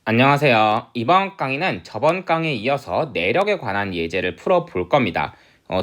안녕하세요. 이번 강의는 저번 강의에 이어서 내력에 관한 예제를 풀어볼 겁니다.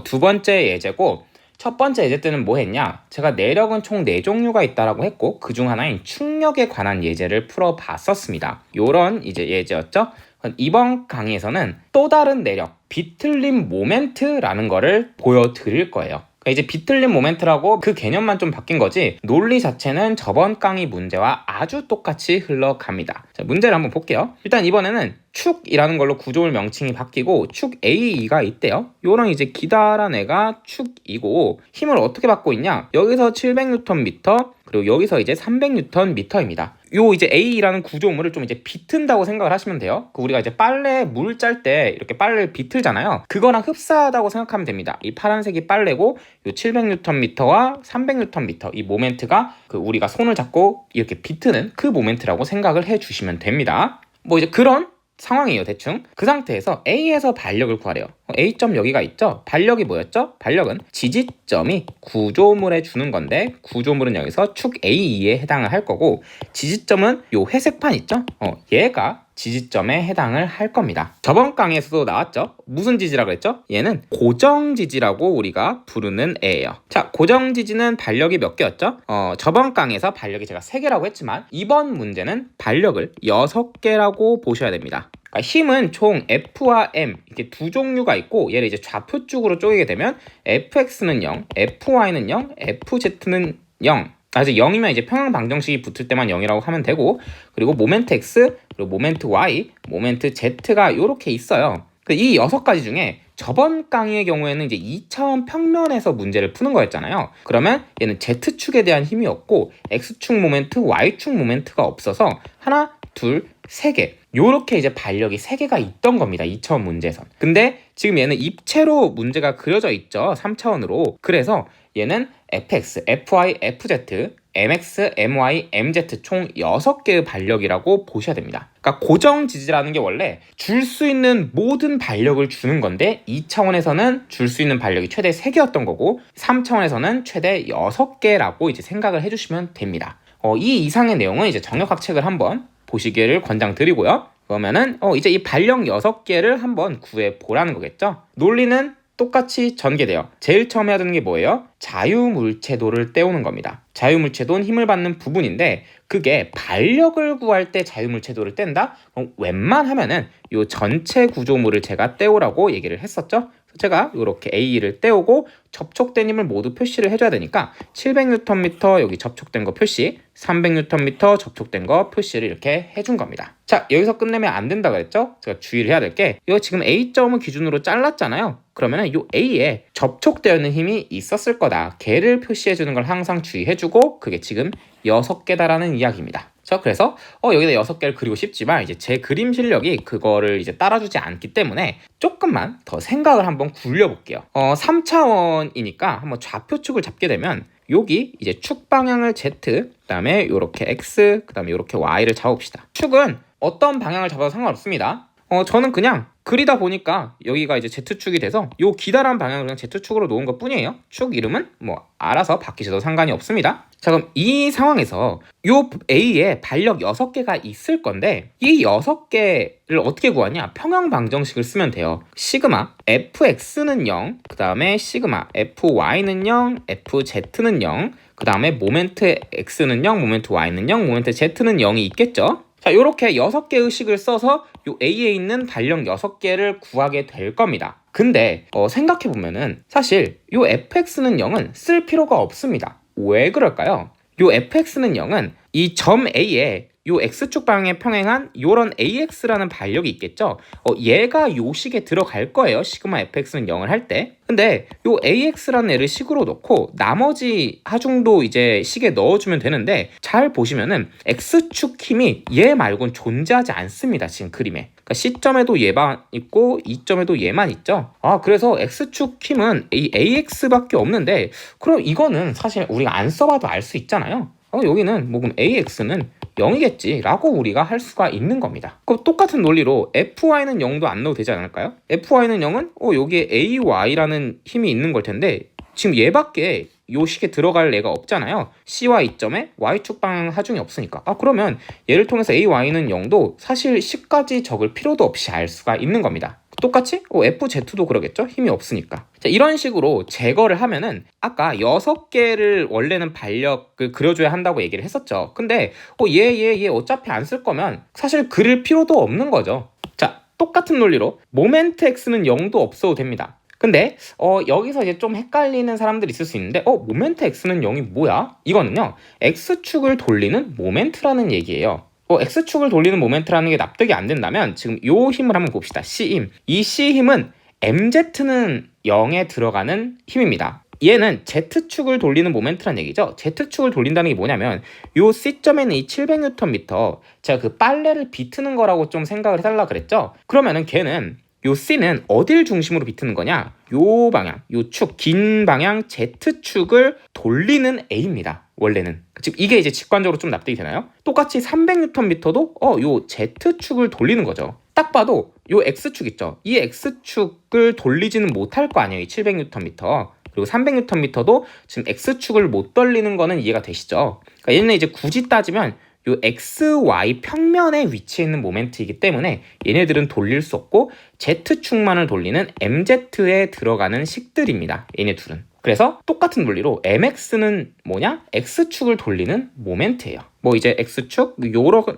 두 번째 예제고, 첫 번째 예제 때는 뭐 했냐? 제가 내력은 총 4종류가 있다라고 했고, 그중 하나인 충력에 관한 예제를 풀어봤었습니다. 요런 이제 예제였죠? 이번 강의에서는 또 다른 내력, 비틀림 모멘트라는 거를 보여드릴 거예요. 이제 비틀림 모멘트라고 그 개념만 좀 바뀐 거지 논리 자체는 저번 강의 문제와 아주 똑같이 흘러갑니다. 자, 문제를 한번 볼게요. 일단 이번에는 축이라는 걸로 구조물 명칭이 바뀌고 축 A가 있대요. 요런 이제 기다란 애가 축이고 힘을 어떻게 받고 있냐? 여기서 700Nm 그리고 여기서 이제 300Nm입니다. 요 이제 A라는 구조물을 좀 이제 비튼다고 생각을 하시면 돼요. 우리가 이제 빨래 물 짤 때 이렇게 빨래를 비틀잖아요. 그거랑 흡사하다고 생각하면 됩니다. 이 파란색이 빨래고 요 700Nm와 300Nm 이 모멘트가 우리가 손을 잡고 이렇게 비트는 그 모멘트라고 생각을 해주시면 됩니다. 뭐 이제 그런 상황이에요. 대충 그 상태에서 A에서 반력을 구하래요. A점 여기가 있죠. 반력이 뭐였죠? 반력은 지지점이 구조물에 주는 건데 구조물은 여기서 축 A에 해당을 할 거고 지지점은 요 회색판 있죠? 얘가 지지점에 해당을 할 겁니다. 저번 강의에서도 나왔죠? 무슨 지지라고 했죠? 얘는 고정지지라고 우리가 부르는 애예요. 자, 고정지지는 반력이 몇 개였죠? 저번 강의에서 반력이 제가 3개라고 했지만 이번 문제는 반력을 6개라고 보셔야 됩니다. 그러니까 힘은 총 F와 M 이렇게 두 종류가 있고 얘를 이제 좌표축으로 쪼개게 되면 FX는 0, FY는 0, FZ는 0. 아직 0이면 이제 평행 방정식이 붙을 때만 0이라고 하면 되고 그리고 모멘트 X, 그리고 모멘트 Y, 모멘트 Z가 이렇게 있어요. 이 6가지 중에 저번 강의의 경우에는 이제 2차원 평면에서 문제를 푸는 거였잖아요. 그러면 얘는 Z축에 대한 힘이 없고 X축 모멘트, Y축 모멘트가 없어서 하나, 둘, 3개 요렇게 이제 반력이 3개가 있던 겁니다. 2차원 문제에선. 근데 지금 얘는 입체로 문제가 그려져 있죠. 3차원으로. 그래서 얘는 fx, fy, fz, mx, my, mz 총 6개의 반력이라고 보셔야 됩니다. 그러니까 고정 지지라는 게 원래 줄 수 있는 모든 반력을 주는 건데 2차원에서는 줄 수 있는 반력이 최대 3개였던 거고 3차원에서는 최대 6개라고 이제 생각을 해주시면 됩니다. 이 이상의 내용은 이제 정역학 책을 한번 보시기를 권장드리고요. 그러면은 이제 이 반력 6개를 한번 구해 보라는 거겠죠. 논리는 똑같이 전개돼요. 제일 처음 해야 되는 게 뭐예요? 자유물체도를 떼우는 겁니다. 자유물체도는 힘을 받는 부분인데 그게 반력을 구할 때 자유물체도를 뗀다? 웬만하면은 이 전체 구조물을 제가 떼우라고 얘기를 했었죠. 제가 이렇게 A를 떼우고 접촉된 힘을 모두 표시를 해줘야 되니까 700Nm 여기 접촉된 거 표시, 300Nm 접촉된 거 표시를 이렇게 해준 겁니다. 자, 여기서 끝내면 안 된다 그랬죠? 제가 주의를 해야 될 게 이거 지금 A점을 기준으로 잘랐잖아요. 그러면은 이 A에 접촉되어 있는 힘이 있었을 거다. 걔를 표시해 주는 걸 항상 주의해 주고 그게 지금 6개다라는 이야기입니다. 그래서 여기다 6개를 그리고 싶지만 이제 제 그림 실력이 그거를 이제 따라주지 않기 때문에 조금만 더 생각을 한번 굴려볼게요. 3차원이니까 한번 좌표축을 잡게 되면 여기 이제 축 방향을 Z, 그 다음에 요렇게 X, 그 다음에 요렇게 Y를 잡읍시다. 축은 어떤 방향을 잡아도 상관없습니다. 저는 그냥 그리다 보니까 여기가 이제 Z축이 돼서 요 기다란 방향을 그냥 Z축으로 놓은 것 뿐이에요. 축 이름은 뭐 알아서 바뀌셔도 상관이 없습니다. 자, 그럼 이 상황에서 요 A에 반력 6개가 있을 건데 이 6개를 어떻게 구하냐? 평형 방정식을 쓰면 돼요. 시그마 fx는 0, 그 다음에 시그마 fy는 0, fz는 0, 그 다음에 모멘트 x는 0, 모멘트 y는 0, 모멘트 z는 0이 있겠죠? 자, 요렇게 6개의 식을 써서 요 A에 있는 반력 6개를 구하게 될 겁니다. 근데 생각해보면은 사실 요 fx는 0은 쓸 필요가 없습니다. 왜 그럴까요? 요 fx는 0은 이 점 A에 요 x축 방향에 평행한 요런 ax라는 반력이 있겠죠? 얘가 요 식에 들어갈 거예요. 시그마 fx는 0을 할 때. 근데 요 ax라는 애를 식으로 놓고 나머지 하중도 이제 식에 넣어주면 되는데 잘 보시면은 x축 힘이 얘 말고는 존재하지 않습니다. 지금 그림에. 그러니까 C점에도 얘만 있고 E점에도 얘만 있죠. 그래서 x축 힘은 이 ax밖에 없는데 그럼 이거는 사실 우리가 안 써봐도 알 수 있잖아요. 여기는 뭐 그럼 ax는 0이겠지 라고 우리가 할 수가 있는 겁니다. 그럼 똑같은 논리로 fy는 0도 안 넣어도 되지 않을까요? fy는 0은 여기에 ay라는 힘이 있는 걸 텐데 지금 얘밖에 요 식에 들어갈 애가 없잖아요. C와 이점에 Y축 방향 하중이 없으니까. 그러면 얘를 통해서 AY는 0도 사실 C까지 적을 필요도 없이 알 수가 있는 겁니다. 똑같이 FZ도 그러겠죠? 힘이 없으니까. 자, 이런 식으로 제거를 하면은 아까 6개를 원래는 반력을 그려줘야 한다고 얘기를 했었죠. 근데 얘 어차피 안 쓸 거면 사실 그릴 필요도 없는 거죠. 자, 똑같은 논리로 모멘트 X는 0도 없어도 됩니다. 근데 여기서 이제 좀 헷갈리는 사람들이 있을 수 있는데 모멘트 X는 0이 뭐야? 이거는요, X축을 돌리는 모멘트라는 얘기예요. X축을 돌리는 모멘트라는 게 납득이 안 된다면 지금 요 힘을 한번 봅시다. C힘. 이 C힘은 MZ는 0에 들어가는 힘입니다. 얘는 Z축을 돌리는 모멘트란 얘기죠. Z축을 돌린다는 게 뭐냐면 요 C점에 있는 이 700Nm, 제가 그 빨래를 비트는 거라고 좀 생각을 해달라 그랬죠. 그러면은 걔는 요 C는 어딜 중심으로 비트는 거냐? 요 방향, 요 축, 긴 방향 Z축을 돌리는 A입니다. 원래는. 지금 이게 이제 직관적으로 좀 납득이 되나요? 똑같이 300Nm도 요 Z축을 돌리는 거죠. 딱 봐도 요 X축 있죠? 이 X축을 돌리지는 못할 거 아니에요. 이 700Nm. 그리고 300Nm도 지금 X축을 못 돌리는 거는 이해가 되시죠? 그러니까 얘는 이제 굳이 따지면 요 XY 평면에 위치해 있는 모멘트이기 때문에 얘네들은 돌릴 수 없고 Z축만을 돌리는 MZ에 들어가는 식들입니다. 얘네 둘은. 그래서 똑같은 논리로 MX는 뭐냐? X축을 돌리는 모멘트예요. 뭐 이제 X축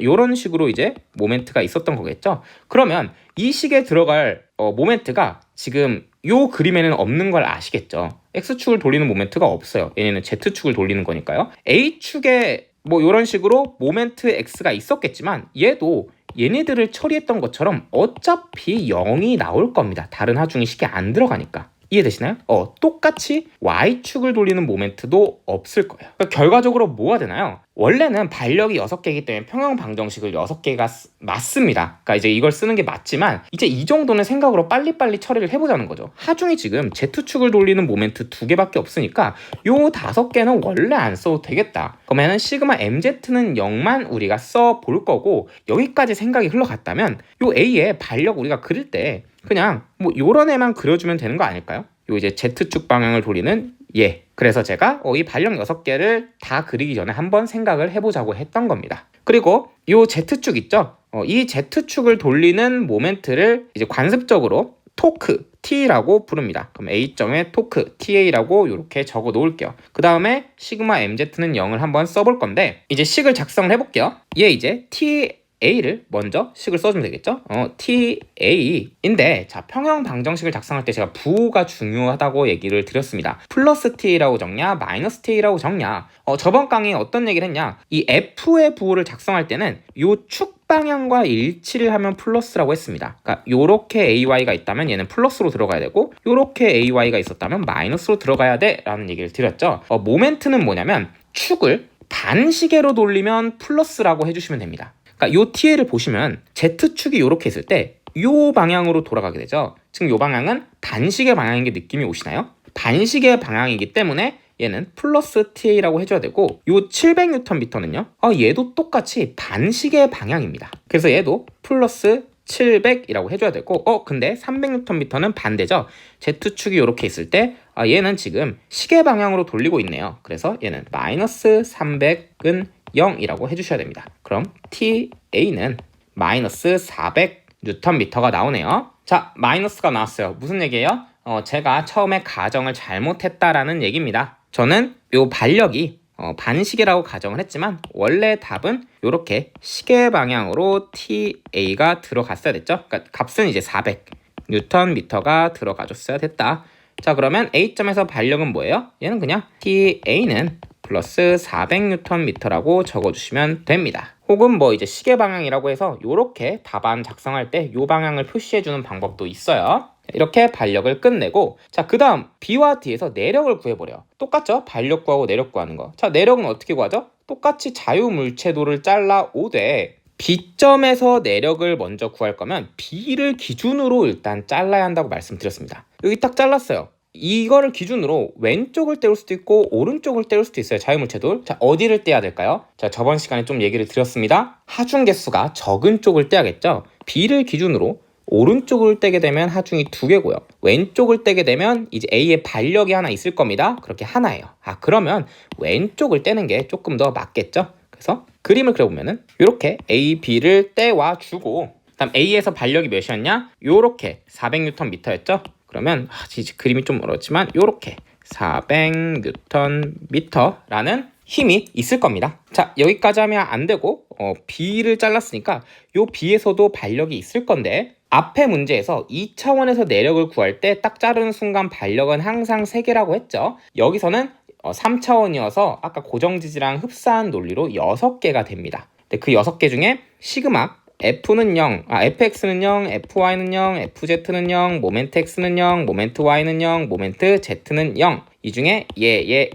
요런 식으로 이제 모멘트가 있었던 거겠죠. 그러면 이 식에 들어갈 모멘트가 지금 요 그림에는 없는 걸 아시겠죠. X축을 돌리는 모멘트가 없어요. 얘네는 Z축을 돌리는 거니까요. A축에 뭐 이런 식으로 모멘트 X가 있었겠지만 얘도 얘네들을 처리했던 것처럼 어차피 0이 나올 겁니다. 다른 하중이 식에 안 들어가니까. 이해되시나요? 똑같이 Y축을 돌리는 모멘트도 없을 거예요. 그러니까 결과적으로 뭐가 되나요? 원래는 반력이 6개이기 때문에 평형 방정식을 6개가 맞습니다. 그러니까 이제 이걸 쓰는 게 맞지만 이제 이 정도는 생각으로 빨리빨리 처리를 해보자는 거죠. 하중이 지금 Z축을 돌리는 모멘트 2개밖에 없으니까 요 5개는 원래 안 써도 되겠다. 그러면은 시그마 MZ는 0만 우리가 써볼 거고, 여기까지 생각이 흘러갔다면 요 A의 반력 우리가 그릴 때 그냥 뭐 요런 애만 그려주면 되는 거 아닐까요? 요 이제 Z축 방향을 돌리는 얘. 그래서 제가 이 반력 6개를 다 그리기 전에 한번 생각을 해보자고 했던 겁니다. 그리고 요 Z축 있죠? 이 Z축을 돌리는 모멘트를 이제 관습적으로 토크 T라고 부릅니다. 그럼 A점에 토크 TA라고 이렇게 적어 놓을게요. 그 다음에 시그마 MZ는 0을 한번 써볼 건데, 이제 식을 작성을 해볼게요. 얘 이제 TA를 먼저 식을 써주면 되겠죠? TA인데, 자, 평형 방정식을 작성할 때 제가 부호가 중요하다고 얘기를 드렸습니다. 플러스 TA라고 적냐, 마이너스 TA라고 적냐. 저번 강의에 어떤 얘기를 했냐, 이 F의 부호를 작성할 때는 요 축 방향과 일치를 하면 플러스라고 했습니다. 그러니까 요렇게 AY가 있다면 얘는 플러스로 들어가야 되고, 요렇게 AY가 있었다면 마이너스로 들어가야 돼 라는 얘기를 드렸죠. 모멘트는 뭐냐면 축을 반시계로 돌리면 플러스라고 해주시면 됩니다. 그러니까 요 TA를 보시면 Z축이 요렇게 있을 때 요 방향으로 돌아가게 되죠. 지금 요 방향은 반시계 방향인 게 느낌이 오시나요? 반시계 방향이기 때문에 얘는 플러스 TA라고 해줘야 되고, 요 700Nm는요 얘도 똑같이 반시계 방향입니다. 그래서 얘도 플러스 700이라고 해줘야 되고, 근데 300Nm는 반대죠. Z축이 이렇게 있을 때 얘는 지금 시계 방향으로 돌리고 있네요. 그래서 얘는 마이너스 300은 0이라고 해주셔야 됩니다. 그럼 TA는 마이너스 400Nm가 나오네요. 자, 마이너스가 나왔어요. 무슨 얘기예요? 제가 처음에 가정을 잘못했다라는 얘기입니다. 저는 요 반력이 반시계라고 가정을 했지만 원래 답은 이렇게 시계 방향으로 TA가 들어갔어야 됐죠. 그러니까 값은 이제 400Nm가 들어가줬어야 됐다. 자, 그러면 A점에서 반력은 뭐예요? 얘는 그냥 TA는 플러스 400Nm라고 적어주시면 됩니다. 혹은 뭐 이제 시계 방향이라고 해서 이렇게 답안 작성할 때 이 방향을 표시해주는 방법도 있어요. 이렇게 반력을 끝내고, 자, 그 다음 B와 D에서 내력을 구해보래요. 똑같죠? 반력 구하고 내력 구하는 거. 자, 내력은 어떻게 구하죠? 똑같이 자유물체도를 잘라 오되 B점에서 내력을 먼저 구할 거면 B를 기준으로 일단 잘라야 한다고 말씀드렸습니다. 여기 딱 잘랐어요. 이거를 기준으로 왼쪽을 떼울 수도 있고 오른쪽을 떼울 수도 있어요. 자유물체돌. 자, 어디를 떼야 될까요? 자, 저번 시간에 좀 얘기를 드렸습니다. 하중 개수가 적은 쪽을 떼야겠죠. B를 기준으로 오른쪽을 떼게 되면 하중이 2개고요. 왼쪽을 떼게 되면 이제 A의 반력이 하나 있을 겁니다. 그렇게 하나예요. 그러면 왼쪽을 떼는 게 조금 더 맞겠죠? 그래서 그림을 그려보면은 이렇게 A, B를 떼와 주고, 그다음 A에서 반력이 몇이었냐? 요렇게 400Nm였죠? 그러면 그림이 좀 어렵지만 요렇게 400Nm라는 힘이 있을 겁니다. 자, 여기까지 하면 안 되고 B를 잘랐으니까 요 B에서도 반력이 있을 건데, 앞에 문제에서 2차원에서 내력을 구할 때 딱 자르는 순간 반력은 항상 3개라고 했죠. 여기서는 3차원이어서 아까 고정지지랑 흡사한 논리로 6개가 됩니다. 근데 그 6개 중에 시그마 F는 0, FX는 0, FY는 0, FZ는 0, 모멘트 X는 0, 모멘트 Y는 0, 모멘트 Z는 0. 이 중에 얘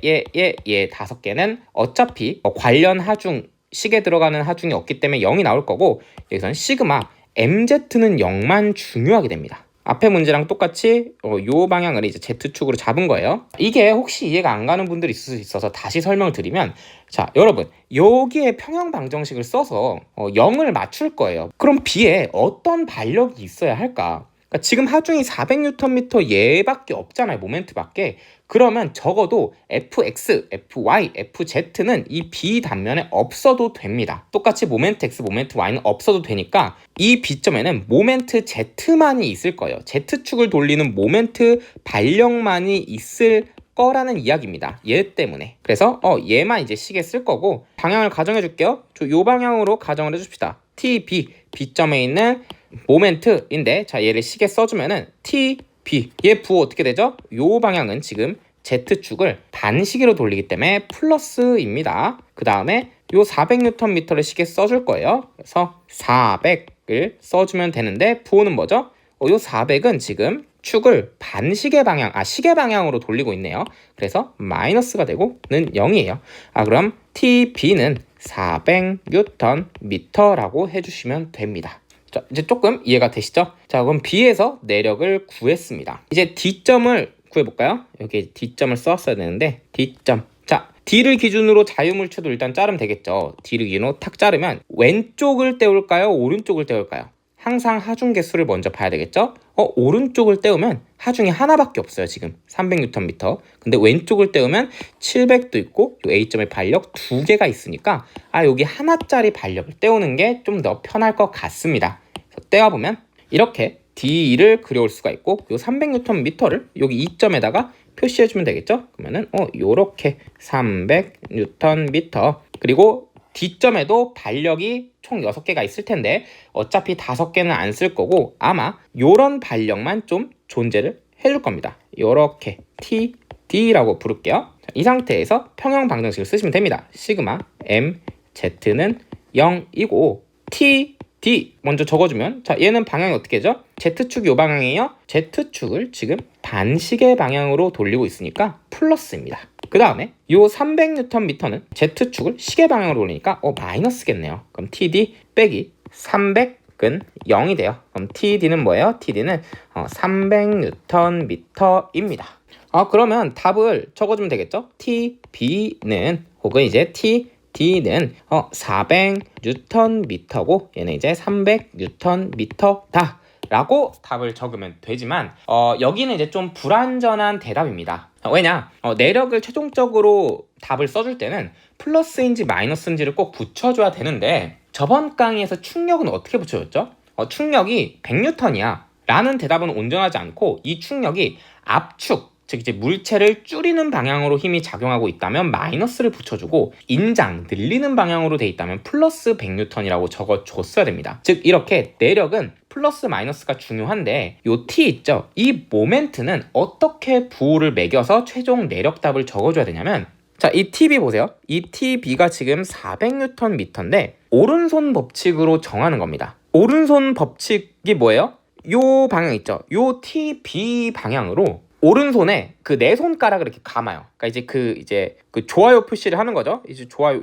5개는 어차피 관련 하중, 식에 들어가는 하중이 없기 때문에 0이 나올 거고, 여기서는 시그마 MZ는 0만 중요하게 됩니다. 앞에 문제랑 똑같이 요 방향을 이제 Z축으로 잡은 거예요. 이게 혹시 이해가 안 가는 분들이 있을 수 있어서 다시 설명을 드리면, 자, 여러분 여기에 평형 방정식을 써서 0을 맞출 거예요. 그럼 B에 어떤 반력이 있어야 할까? 그러니까 지금 하중이 400Nm 얘밖에 없잖아요. 모멘트밖에. 그러면 적어도 Fx, Fy, Fz는 이 B 단면에 없어도 됩니다. 똑같이 모멘트 X, 모멘트 Y는 없어도 되니까 이 B점에는 모멘트 Z만이 있을 거예요. Z축을 돌리는 모멘트 반력만이 있을 거라는 이야기입니다. 얘 때문에. 그래서 얘만 이제 식에 쓸 거고, 방향을 가정해 줄게요. 요 방향으로 가정을 해줍시다. T, B, B점에 있는 모멘트인데, 자, 얘를 식에 써주면은 T, B, 얘 부호 어떻게 되죠? 요 방향은 지금 Z축을 반시계로 돌리기 때문에 플러스입니다. 그 다음에 요 400Nm를 식에 써줄 거예요. 그래서 400을 써주면 되는데, 부호는 뭐죠? 요 400은 지금 축을 반시계 방향, 시계 방향으로 돌리고 있네요. 그래서 마이너스가 되고는 0이에요. 그럼 TB는 400Nm라고 해주시면 됩니다. 자, 이제 조금 이해가 되시죠? 자, 그럼 B에서 내력을 구했습니다. 이제 D점을 구해볼까요? 여기 D점을 써왔어야 되는데, D점. 자, D를 기준으로 자유물체도 일단 자르면 되겠죠. D를 기준으로 탁 자르면 왼쪽을 떼올까요? 오른쪽을 떼올까요? 항상 하중 개수를 먼저 봐야 되겠죠? 오른쪽을 떼우면 하중이 하나밖에 없어요. 지금 300Nm. 근데 왼쪽을 떼우면 700도 있고 요 A점의 반력 2개가 있으니까 여기 하나짜리 반력을 떼우는 게 좀 더 편할 것 같습니다. 그래서 떼어보면 이렇게 D를 그려올 수가 있고, 요 300Nm를 여기 이점에다가 표시해주면 되겠죠? 그러면은 요렇게 300Nm, 그리고 D점에도 반력이 총 6개가 있을 텐데 어차피 5개는 안 쓸 거고, 아마 요런 반력만 좀 존재를 해줄 겁니다. 요렇게 T, D라고 부를게요. 자, 이 상태에서 평형 방정식을 쓰시면 됩니다. 시그마 M, Z는 0이고 T, D 먼저 적어주면, 자, 얘는 방향이 어떻게 되죠? Z축이 요 방향이에요. Z축을 지금 반시계 방향으로 돌리고 있으니까 플러스입니다. 그 다음에 요 300Nm는 Z축을 시계 방향으로 돌리니까 마이너스겠네요. 그럼 TD 빼기 300은 0이 돼요. 그럼 TD는 뭐예요? TD는 300Nm입니다. 그러면 답을 적어주면 되겠죠? TB는, 혹은 이제 D는 400Nm고 얘는 이제 300Nm다 라고 답을 적으면 되지만, 여기는 이제 좀 불완전한 대답입니다. 왜냐? 내력을 최종적으로 답을 써줄 때는 플러스인지 마이너스인지를 꼭 붙여줘야 되는데, 저번 강의에서 충력은 어떻게 붙여줬죠? 충력이 100N이야 라는 대답은 온전하지 않고, 이 충력이 압축, 즉 이제 물체를 줄이는 방향으로 힘이 작용하고 있다면 마이너스를 붙여주고, 인장, 늘리는 방향으로 돼 있다면 플러스 100N이라고 적어줬어야 됩니다. 즉 이렇게 내력은 플러스 마이너스가 중요한데, 요 T 있죠? 이 모멘트는 어떻게 부호를 매겨서 최종 내력답을 적어줘야 되냐면, 자, 이 TB 보세요. 이 TB가 지금 400Nm인데 오른손 법칙으로 정하는 겁니다. 오른손 법칙이 뭐예요? 요 방향 있죠? 요 TB 방향으로 오른손에 그 네 손가락을 이렇게 감아요. 그러니까 이제 그 좋아요 표시를 하는 거죠. 이제 좋아요,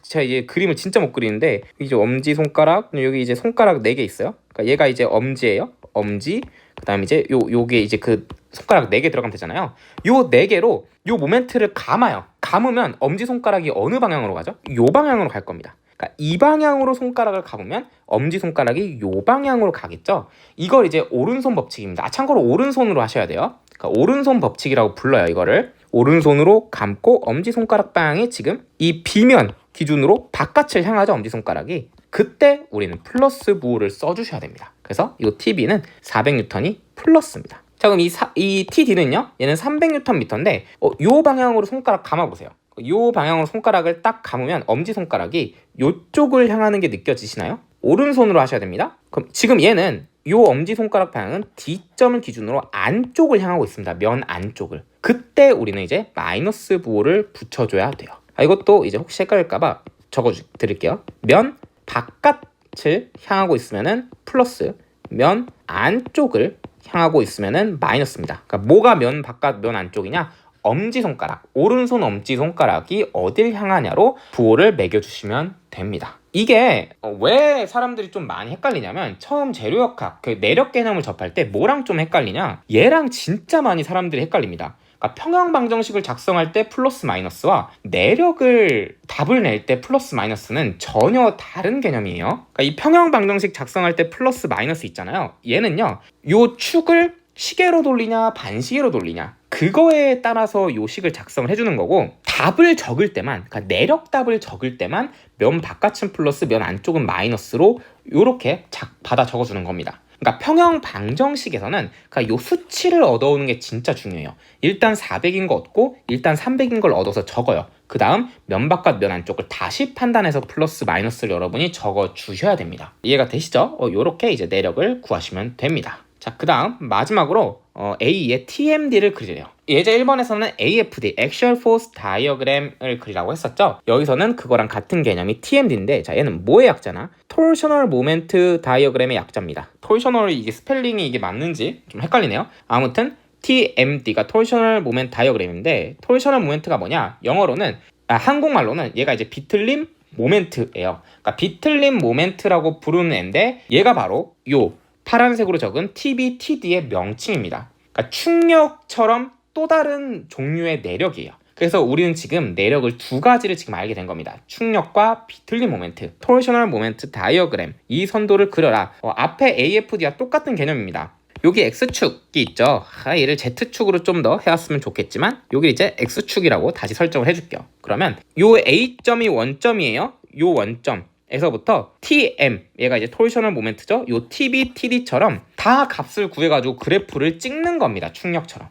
제가 이제 그림을 진짜 못 그리는데, 이제 엄지 손가락, 여기 이제 손가락 4개 있어요. 그러니까 얘가 이제 엄지예요. 엄지. 그다음에 이제 요게 이제 그 손가락 4개 들어가면 되잖아요. 요 4개로 요 모멘트를 감아요. 감으면 엄지 손가락이 어느 방향으로 가죠? 요 방향으로 갈 겁니다. 그러니까 이 방향으로 손가락을 감으면 엄지손가락이 요 방향으로 가겠죠. 이걸 이제 오른손 법칙입니다. 참고로 오른손으로 하셔야 돼요. 그러니까 오른손 법칙이라고 불러요. 이거를 오른손으로 감고 엄지손가락 방향이 지금 이 B면 기준으로 바깥을 향하죠. 엄지손가락이. 그때 우리는 플러스 부호를 써주셔야 됩니다. 그래서 이 TB는 400N이 플러스입니다. 자, 그럼 이 TD는요, 얘는 300Nm인데 요 방향으로 손가락 감아보세요. 요 방향으로 손가락을 딱 감으면 엄지손가락이 요쪽을 향하는 게 느껴지시나요? 오른손으로 하셔야 됩니다. 그럼 지금 얘는 요 엄지손가락 방향은 D점을 기준으로 안쪽을 향하고 있습니다. 면 안쪽을. 그때 우리는 이제 마이너스 부호를 붙여줘야 돼요. 이것도 이제 혹시 헷갈릴까봐 적어드릴게요. 면 바깥을 향하고 있으면은 플러스, 면 안쪽을 향하고 있으면은 마이너스입니다. 그러니까 뭐가 면 바깥, 면 안쪽이냐? 엄지손가락, 오른손 엄지손가락이 어딜 향하냐로 부호를 매겨주시면 됩니다. 이게 왜 사람들이 좀 많이 헷갈리냐면 처음 재료역학, 그 내력 개념을 접할 때 뭐랑 좀 헷갈리냐? 얘랑 진짜 많이 사람들이 헷갈립니다. 그러니까 평형방정식을 작성할 때 플러스 마이너스와 내력을 답을 낼 때 플러스 마이너스는 전혀 다른 개념이에요. 그러니까 이 평형방정식 작성할 때 플러스 마이너스 있잖아요. 얘는요, 요 축을 시계로 돌리냐 반시계로 돌리냐 그거에 따라서 요 식을 작성을 해주는 거고, 답을 적을 때만, 그러니까 내력 답을 적을 때만 면 바깥은 플러스, 면 안쪽은 마이너스로 요렇게 받아 적어주는 겁니다. 그러니까 평형 방정식에서는 그러니까 요 수치를 얻어오는 게 진짜 중요해요. 일단 400인 거 얻고 일단 300인 걸 얻어서 적어요. 그 다음 면 바깥 면 안쪽을 다시 판단해서 플러스 마이너스를 여러분이 적어 주셔야 됩니다. 이해가 되시죠? 요렇게 이제 내력을 구하시면 됩니다. 자, 그 다음 마지막으로 A의 TMD를 그리래요. 예제 1번에서는 AFD, Axial Force Diagram을 그리라고 했었죠. 여기서는 그거랑 같은 개념이 TMD인데, 자, 얘는 뭐의 약자나? Torsional Moment Diagram의 약자입니다. Torsional, 이게 스펠링이 이게 맞는지 좀 헷갈리네요. 아무튼 TMD가 Torsional Moment Diagram인데, Torsional Moment가 뭐냐? 영어로는 한국말로는 얘가 이제 비틀림 모멘트예요. 그러니까 비틀림 모멘트라고 부르는 애인데, 얘가 바로 요 파란색으로 적은 TB, TD의 명칭입니다. 그러니까 충력처럼 또 다른 종류의 내력이에요. 그래서 우리는 지금 내력을 두 가지를 지금 알게 된 겁니다. 충력과 비틀림 모멘트, 토르셔널 모멘트 다이어그램, 이 선도를 그려라. 앞에 AFD와 똑같은 개념입니다. 여기 X축이 있죠. 얘를 Z축으로 좀 더 해왔으면 좋겠지만 여기 이제 X축이라고 다시 설정을 해줄게요. 그러면 요 A점이 원점이에요. 요 원점 에서부터 TM, 얘가 이제 토르셔널 모멘트죠. 요 TB, TD처럼 다 값을 구해가지고 그래프를 찍는 겁니다. 충력처럼.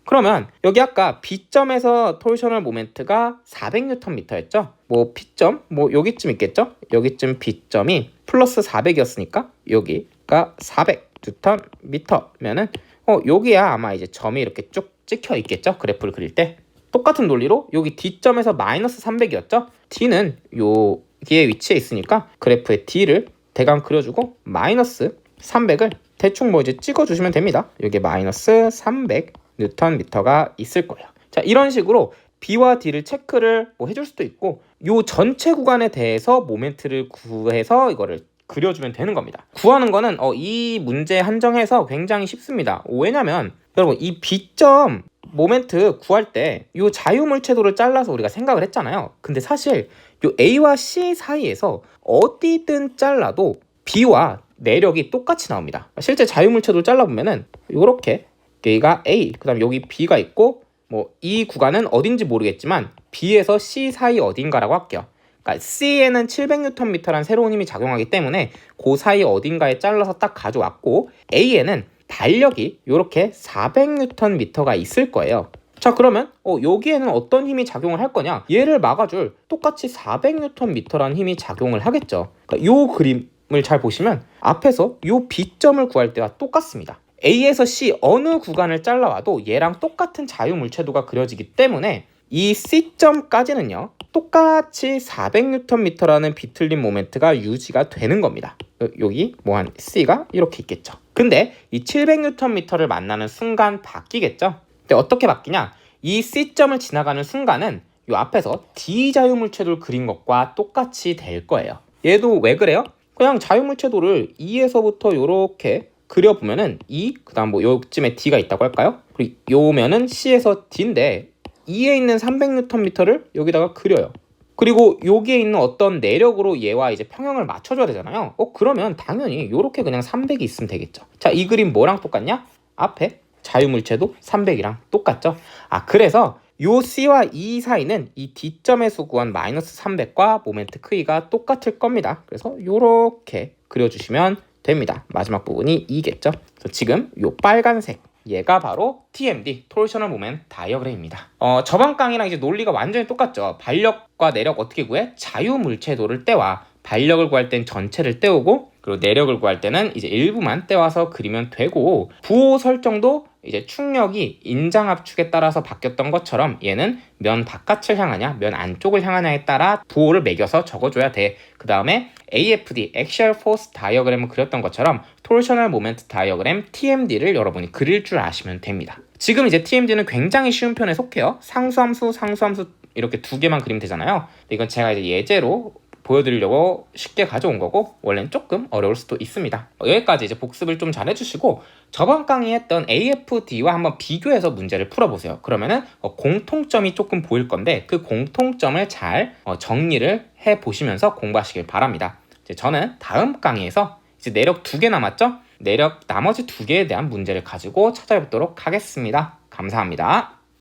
그러면 여기 아까 B점에서 토르셔널 모멘트가 400Nm였죠. 뭐 P점, 뭐 여기쯤 있겠죠. 여기쯤 B점이 플러스 400이었으니까 여기가 400Nm면은 여기야 아마 이제 점이 이렇게 쭉 찍혀 있겠죠. 그래프를 그릴 때. 똑같은 논리로 여기 D점에서 마이너스 300이었죠. D는 여기에 위치해 있으니까 그래프의 D를 대강 그려주고 마이너스 300을 대충 뭐 이제 찍어주시면 됩니다. 여기에 마이너스 300 뉴턴미터가 있을 거예요. 자, 이런 식으로 B와 D를 체크를 뭐 해줄 수도 있고, 요 전체 구간에 대해서 모멘트를 구해서 이거를 그려주면 되는 겁니다. 구하는 거는 이 문제 한정해서 굉장히 쉽습니다. 왜냐면 여러분 이 B점 모멘트 구할 때 요 자유물체도를 잘라서 우리가 생각을 했잖아요. 근데 사실 요 A와 C 사이에서 어디든 잘라도 B와 내력이 똑같이 나옵니다. 실제 자유물체도를 잘라보면은 요렇게 여기가 A, 그 다음 여기 B가 있고, 뭐 이 구간은 어딘지 모르겠지만 B에서 C 사이 어딘가라고 할게요. 그러니까 C에는 700Nm라는 새로운 힘이 작용하기 때문에 그 사이 어딘가에 잘라서 딱 가져왔고, A에는 달력이 이렇게 400Nm가 있을 거예요. 자, 그러면 여기에는 어떤 힘이 작용을 할 거냐? 얘를 막아줄 똑같이 400Nm라는 힘이 작용을 하겠죠. 그러니까 이 그림을 잘 보시면 앞에서 이 B점을 구할 때와 똑같습니다. A에서 C 어느 구간을 잘라와도 얘랑 똑같은 자유물체도가 그려지기 때문에 이 C점까지는요 똑같이 400Nm라는 비틀림 모멘트가 유지가 되는 겁니다. 여기 뭐 한 C가 이렇게 있겠죠. 근데 이 700Nm를 만나는 순간 바뀌겠죠. 근데 어떻게 바뀌냐? 이 C점을 지나가는 순간은 이 앞에서 D 자유물체도를 그린 것과 똑같이 될 거예요. 얘도 왜 그래요? 그냥 자유물체도를 E에서부터 이렇게 그려보면은 그 다음 뭐 요쯤에 D가 있다고 할까요? 그리고 요면은 C에서 D인데 E에 있는 300Nm를 여기다가 그려요. 그리고 여기에 있는 어떤 내력으로 얘와 이제 평형을 맞춰줘야 되잖아요. 그러면 당연히 이렇게 그냥 300이 있으면 되겠죠. 자, 이 그림 뭐랑 똑같냐? 앞에 자유물체도 300이랑 똑같죠. 그래서 요 C와 E 사이는 이 D점에서 구한 마이너스 300과 모멘트 크기가 똑같을 겁니다. 그래서 요렇게 그려주시면 됩니다. 마지막 부분이 E겠죠. 그래서 지금 요 빨간색 얘가 바로 TMD, 토르셔널 모멘트 다이어그램입니다. 저번 강의랑 이제 논리가 완전히 똑같죠. 발력과 내력 어떻게 구해? 자유물체도를 떼와 발력을 구할 땐 전체를 떼우고, 그리고 내력을 구할 때는 이제 일부만 떼와서 그리면 되고, 부호 설정도 이제 충력이 인장압축에 따라서 바뀌었던 것처럼 얘는 면 바깥을 향하냐 면 안쪽을 향하냐에 따라 부호를 매겨서 적어줘야 돼. 그 다음에 AFD, Axial Force 다이어그램을 그렸던 것처럼 Torsional Moment 다이어그램 TMD를 여러분이 그릴 줄 아시면 됩니다. 지금 이제 TMD는 굉장히 쉬운 편에 속해요. 상수함수, 상수함수 이렇게 두 개만 그리면 되잖아요. 이건 제가 이제 예제로 보여드리려고 쉽게 가져온 거고, 원래는 조금 어려울 수도 있습니다. 여기까지 이제 복습을 좀 잘 해주시고, 저번 강의 했던 AFD와 한번 비교해서 문제를 풀어보세요. 그러면은 공통점이 조금 보일 건데, 그 공통점을 잘 정리를 해보시면서 공부하시길 바랍니다. 이제 저는 다음 강의에서 이제 내력 2개 남았죠? 내력 나머지 2개에 대한 문제를 가지고 찾아뵙도록 하겠습니다. 감사합니다.